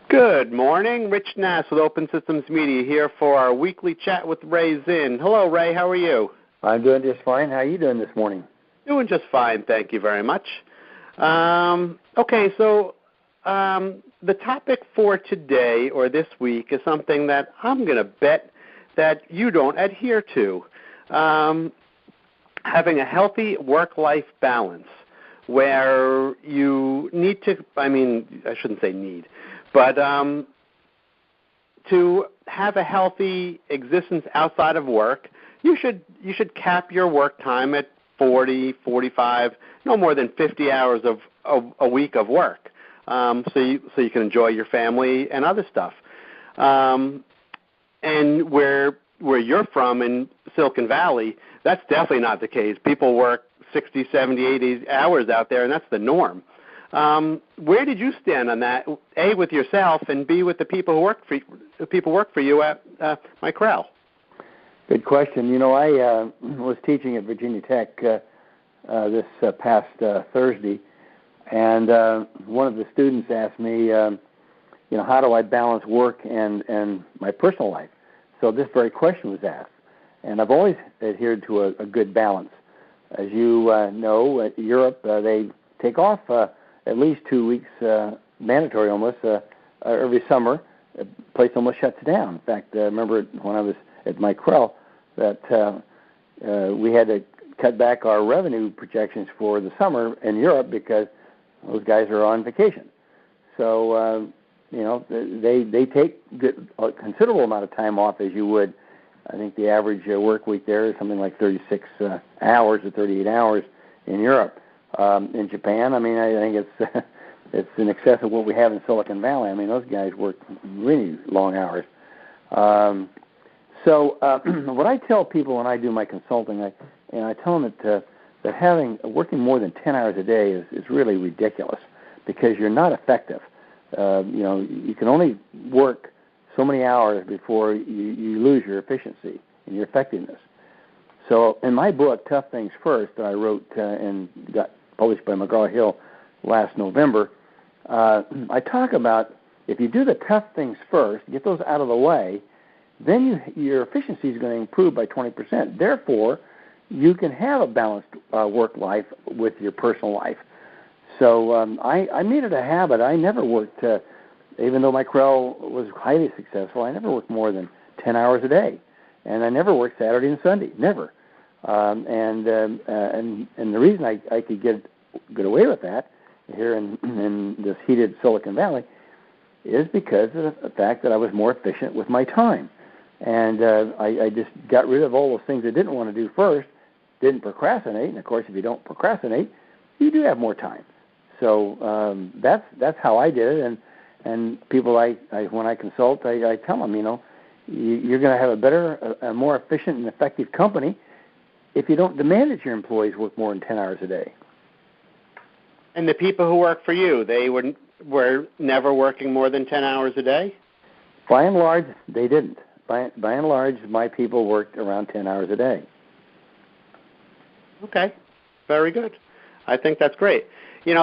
Good morning. Rich Nass with Open Systems Media here for our weekly chat with Ray Zinn. Hello, Ray. How are you? I'm doing just fine. How are you doing this morning? Doing just fine. Thank you very much. The topic for today or this week is something that I'm going to bet that you don't adhere to. Having a healthy work-life balance where you need to, I shouldn't say need, but to have a healthy existence outside of work, you should cap your work time at 40, 45, no more than 50 hours of a week of work, so you can enjoy your family and other stuff. And where you're from in Silicon Valley, that's definitely not the case. People work 60, 70, 80 hours out there, and that's the norm. Where did you stand on that? A, with yourself, and B, with the people who work for you at Micrel? Good question. You know, I was teaching at Virginia Tech this past Thursday, and one of the students asked me, how do I balance work and my personal life? So this very question was asked, and I've always adhered to a good balance. As you know, at Europe, they take off at least 2 weeks, mandatory almost, every summer. The place almost shuts down. In fact, I remember when I was at Micrel that we had to cut back our revenue projections for the summer in Europe because those guys are on vacation. So, they take a considerable amount of time off, as you would. I think the average work week there is something like 36 hours or 38 hours in Europe. In Japan, I think it's in excess of what we have in Silicon Valley. Those guys work really long hours. What I tell people when I do my consulting, I tell them that working more than 10 hours a day is really ridiculous because you're not effective. You can only work so many hours before you lose your efficiency and your effectiveness. So in my book, Tough Things First, that I wrote and got published by McGraw-Hill last November, I talk about if you do the tough things first, get those out of the way, then your efficiency is going to improve by 20%. Therefore, you can have a balanced work life with your personal life. So I made it a habit. I never worked, even though Micrel was highly successful, I never worked more than 10 hours a day. And I never worked Saturday and Sunday, never. And the reason I could get away with that here in this heated Silicon Valley is because of the fact that I was more efficient with my time. And I just got rid of all those things I didn't want to do first, didn't procrastinate. And, of course, if you don't procrastinate, you do have more time. So that's how I did it. And people when I consult, I tell them, you're going to have a better, a more efficient and effective company if you don't demand that your employees work more than 10 hours a day. And the people who work for you, they were never working more than 10 hours a day? By and large, they didn't. By and large, my people worked around 10 hours a day. Okay, very good. I think that's great. You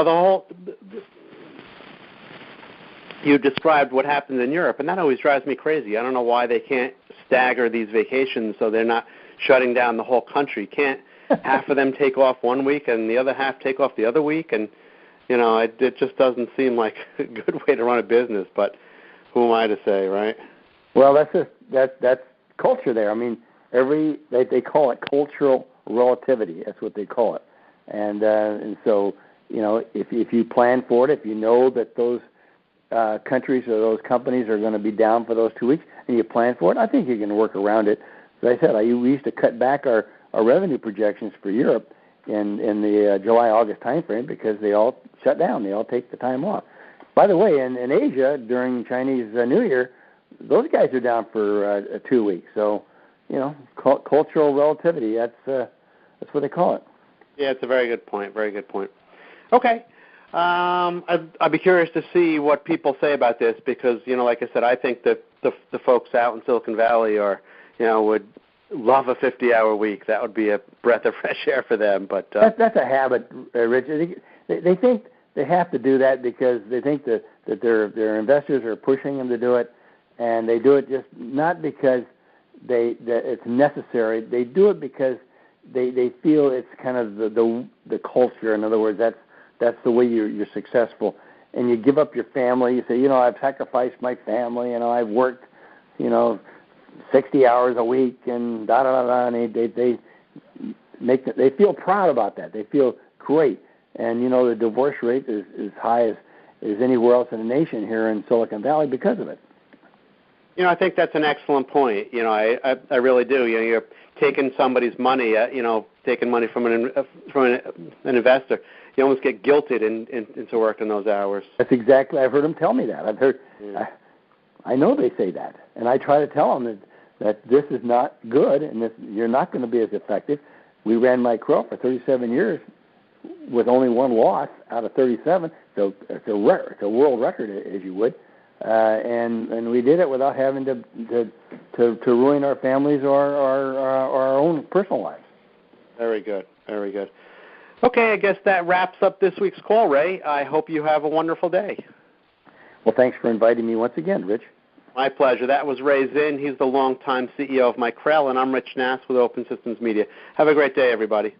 described what happens in Europe, and that always drives me crazy. I don't know why they can't stagger these vacations so they're not shutting down the whole country. Can't half of them take off 1 week and the other half take off the other week? And, it just doesn't seem like a good way to run a business, but who am I to say, right? Well, that's culture there. They call it cultural relativity. That's what they call it. And so, if you plan for it, if you know that those countries or those companies are going to be down for those 2 weeks, and you plan for it, I think you can work around it. As I said, we used to cut back our revenue projections for Europe in the July-August time frame because they all shut down. They all take the time off. By the way, in Asia, during Chinese New Year, those guys are down for 2 weeks. So, cultural relativity, that's what they call it. Yeah, it's a very good point. Very good point. Okay. I'd be curious to see what people say about this because, like I said, I think that the folks out in Silicon Valley would love a 50-hour week. That would be a breath of fresh air for them. But that's a habit, Rich. They think they have to do that because they think the that their investors are pushing them to do it, and they do it just not because that it's necessary. They do it because they feel it's kind of the culture. In other words, that's the way you're successful. And you give up your family. You say, I've sacrificed my family. I've worked, 60 hours a week, and da da da da. And they feel proud about that. They feel great. And the divorce rate is as high as anywhere else in the nation here in Silicon Valley because of it. I think that's an excellent point. I really do. You're taking somebody's money. Taking money from an investor. You almost get guilted into working those hours. That's exactly. I've heard them tell me that. I've heard. Yeah. I know they say that, and I try to tell them that this is not good, and you're not going to be as effective. We ran Micrel for 37 years with only one loss out of 37. So it's a world record, as you would. And we did it without having to ruin our families or our own personal lives. Very good, very good. Okay, I guess that wraps up this week's call, Ray. I hope you have a wonderful day. Well, thanks for inviting me once again, Rich. My pleasure. That was Ray Zinn. He's the longtime CEO of Micrel, and I'm Rich Nass with Open Systems Media. Have a great day, everybody.